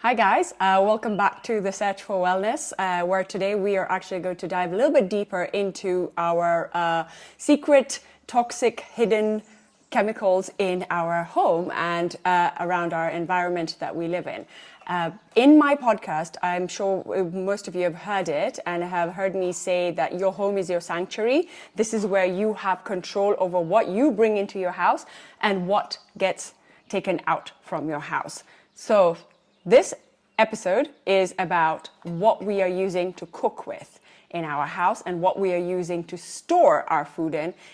Hi guys, welcome back to the Search for Wellness, where today we are actually going to dive a little bit deeper into our secret, toxic, hidden chemicals in our home and around our environment that we live in. In my podcast, I'm sure most of you have heard it and have heard me say that your home is your sanctuary. This is where you have control over what you bring into your house and what gets taken out from your house. So this episode is about what we are using to cook with in our house and what we are using to store our food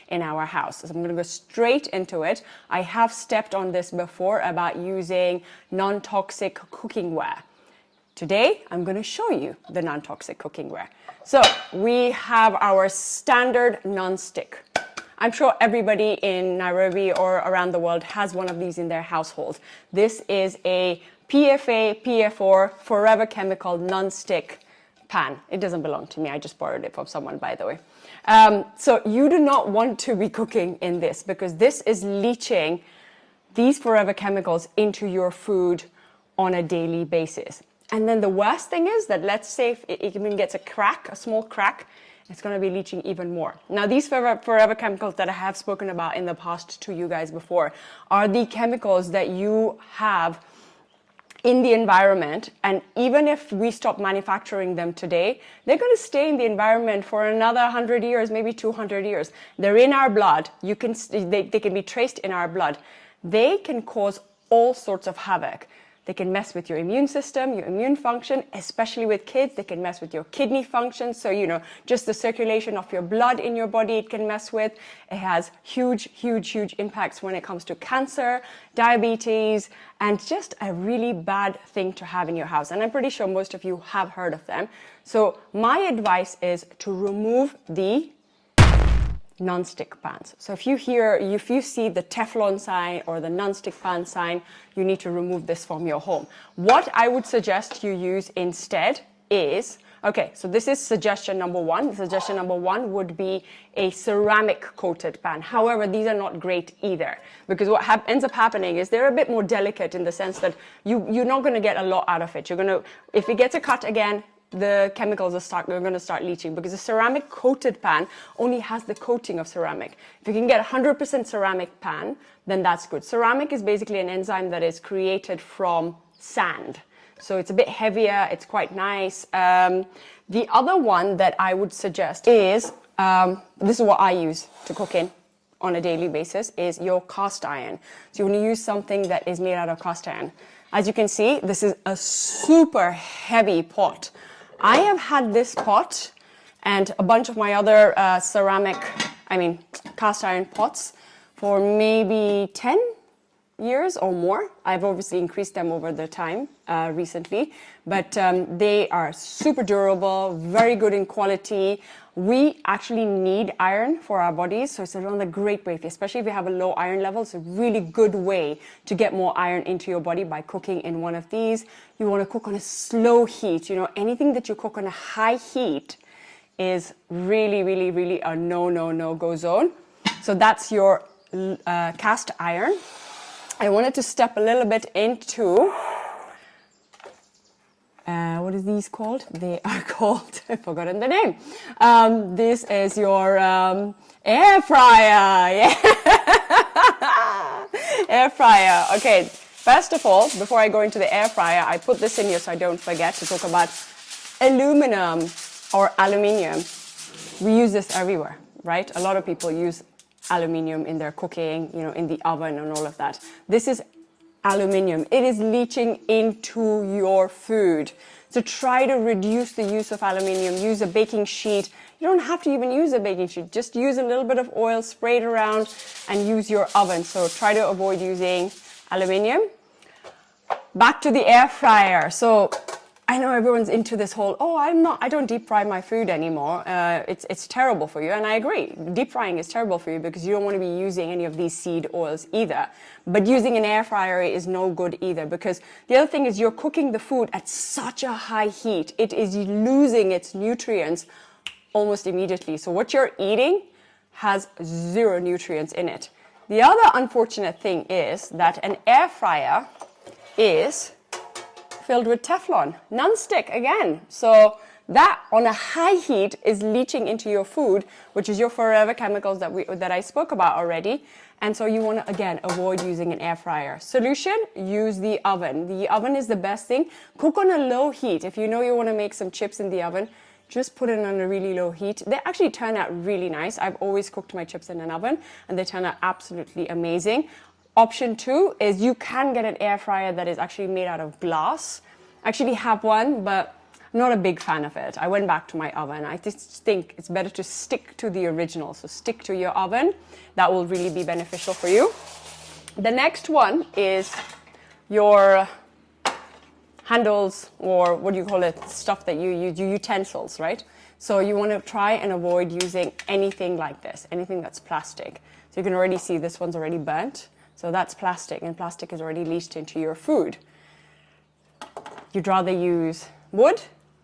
in our house. So I'm going to go straight into it. I have stepped on this before about using non-toxic cooking ware. Today, I'm going to show you the non-toxic cooking ware. So we have our standard non-stick. I'm sure everybody in Nairobi or around the world has one of these in their household. This is a PFA, PF4, forever chemical non-stick pan. It doesn't belong to me. I just borrowed it from someone, by the way. So you do not want to be cooking in this because this is leaching these forever chemicals into your food on a daily basis. And then the worst thing is that let's say if it even gets a crack, a small crack, it's going to be leaching even more. Now, these forever chemicals that I have spoken about in the past to you guys before are the chemicals that you have in the environment, and even if we stop manufacturing them today, they're going to stay in the environment for another 100 years, maybe 200 years. They're in our blood. They can be traced in our blood. They can cause all sorts of havoc. They can mess with your immune system, your immune function, especially with kids. They can mess with your kidney function. So, just the circulation of your blood in your body, it can mess with. It has huge impacts when it comes to cancer, diabetes, and just a really bad thing to have in your house. And I'm pretty sure most of you have heard of them. So my advice is to remove the non-stick pans. So if you see the Teflon sign or the non-stick pan sign, you need to remove this from your home. What I would suggest you use instead is, so this is suggestion number one. Suggestion number one would be a ceramic coated pan. However, these are not great either because what ends up happening is they're a bit more delicate in the sense that you're not going to get a lot out of it. If it gets a cut again, the chemicals are going to start leaching because a ceramic coated pan only has the coating of ceramic. If you can get 100% ceramic pan, then that's good. Ceramic is basically an enzyme that is created from sand. So it's a bit heavier, it's quite nice. The other one that I would suggest is, this is what I use to cook in on a daily basis, is your cast iron. So you want to use something that is made out of cast iron. As you can see, this is a super heavy pot. I have had this pot and a bunch of my other cast iron pots for maybe 10 years or more. I've obviously increased them over the time recently, but they are super durable, very good in quality. We actually need iron for our bodies, so it's another great way, especially if you have a low iron level. It's a really good way to get more iron into your body by cooking in one of these. You want to cook on a slow heat. Anything that you cook on a high heat is really a no-go zone. So that's your cast iron. I wanted to step a little bit into, what is these called? They are called, I've forgotten the name. This is your air fryer. Yeah. Air fryer. Okay, first of all, before I go into the air fryer, I put this in here so I don't forget to talk about aluminum or aluminium. We use this everywhere, right? A lot of people use aluminium in their cooking, in the oven and all of that. This is aluminium. It is leaching into your food. So try to reduce the use of aluminium. Use a baking sheet. You don't have to even use a baking sheet. Just use a little bit of oil, spray it around, and use your oven. So try to avoid using aluminium. Back to the air fryer. So I know everyone's into this whole, I don't deep fry my food anymore. It's terrible for you. And I agree. Deep frying is terrible for you because you don't want to be using any of these seed oils either. But using an air fryer is no good either because the other thing is you're cooking the food at such a high heat. It is losing its nutrients almost immediately. So what you're eating has zero nutrients in it. The other unfortunate thing is that an air fryer is filled with Teflon, Nonstick again. So that on a high heat is leaching into your food, which is your forever chemicals that I spoke about already. And so you want to, again, avoid using an air fryer. Solution, use the oven. The oven is the best thing. Cook on a low heat. If you know you want to make some chips in the oven, just put it on a really low heat. They actually turn out really nice. I've always cooked my chips in an oven and they turn out absolutely amazing. Option 2 is you can get an air fryer that is actually made out of glass. I actually have one, but I'm not a big fan of it. I went back to my oven. I just think it's better to stick to the original. So stick to your oven. That will really be beneficial for you. The next one is your handles, or what do you call it, stuff that you use, your utensils, right? So you want to try and avoid using anything like this, anything that's plastic. So you can already see this one's already burnt. So that's plastic, and plastic is already leached into your food. You'd rather use wood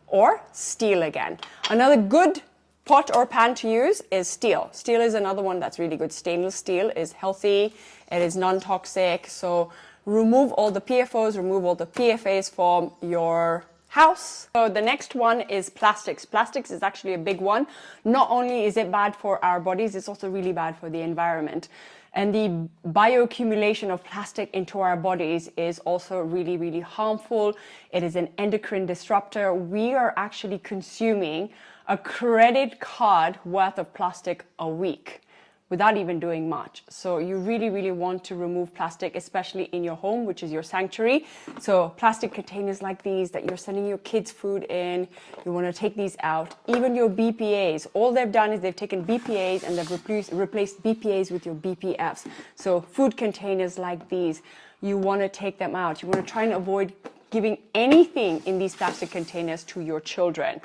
or steel again. Another good pot or pan to use is steel. Steel is another one that's really good. Stainless steel is healthy, it is non-toxic. So remove all the PFOs, remove all the PFAs from your house. So the next one is plastics. Plastics is actually a big one. Not only is it bad for our bodies, it's also really bad for the environment. And the bioaccumulation of plastic into our bodies is also really, really harmful. It is an endocrine disruptor. We are actually consuming a credit card worth of plastic a week without even doing much. So you really, really want to remove plastic, especially in your home, which is your sanctuary. So plastic containers like these that you're sending your kids food in, you want to take these out. Even your BPAs, all they've done is they've taken BPAs and they've replaced BPAs with your BPFs. So food containers like these, you want to take them out. You want to try and avoid giving anything in these plastic containers to your children.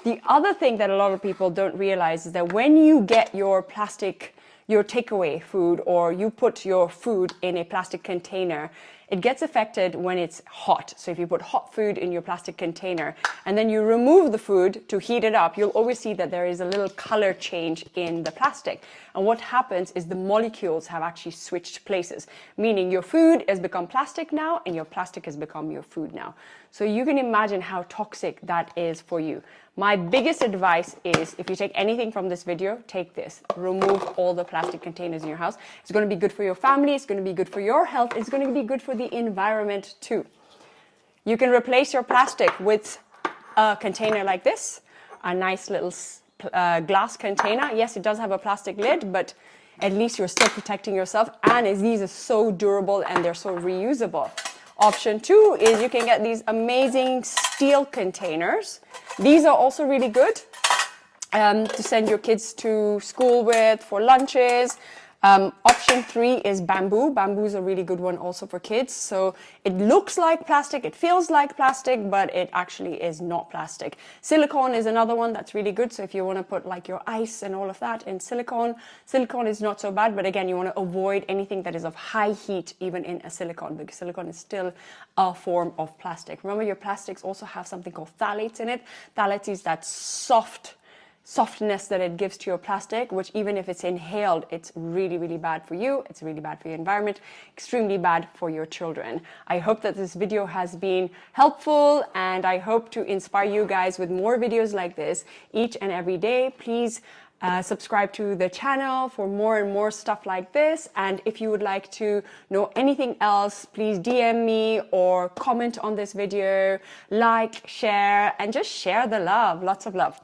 The other thing that a lot of people don't realize is that when you get your takeaway food, or you put your food in a plastic container, it gets affected when it's hot. So if you put hot food in your plastic container and then you remove the food to heat it up, you'll always see that there is a little color change in the plastic. And what happens is the molecules have actually switched places, meaning your food has become plastic now and your plastic has become your food now. So you can imagine how toxic that is for you. My biggest advice is, if you take anything from this video, take this. Remove all the plastic containers in your house. It's going to be good for your family. It's going to be good for your health. It's going to be good for the environment too. You can replace your plastic with a container like this, a nice little glass container. Yes, it does have a plastic lid, but at least you're still protecting yourself. And these are so durable and they're so reusable. Option 2 is you can get these amazing steel containers. These are also really good to send your kids to school with, for lunches. Option 3 is bamboo. Bamboo is a really good one also for kids. So it looks like plastic, it feels like plastic, but it actually is not plastic. Silicone is another one that's really good. So if you want to put like your ice and all of that in silicone is not so bad. But again, you want to avoid anything that is of high heat, even in a silicone, because silicone is still a form of plastic. Remember, your plastics also have something called phthalates in it. Phthalates is that softness that it gives to your plastic, which even if it's inhaled, it's really, really bad for you. It's really bad for your environment, extremely bad for your children. I hope that this video has been helpful, and I hope to inspire you guys with more videos like this each and every day. Please subscribe to the channel for more and more stuff like this. And if you would like to know anything else, please DM me or comment on this video, like, share, and just share the love. Lots of love.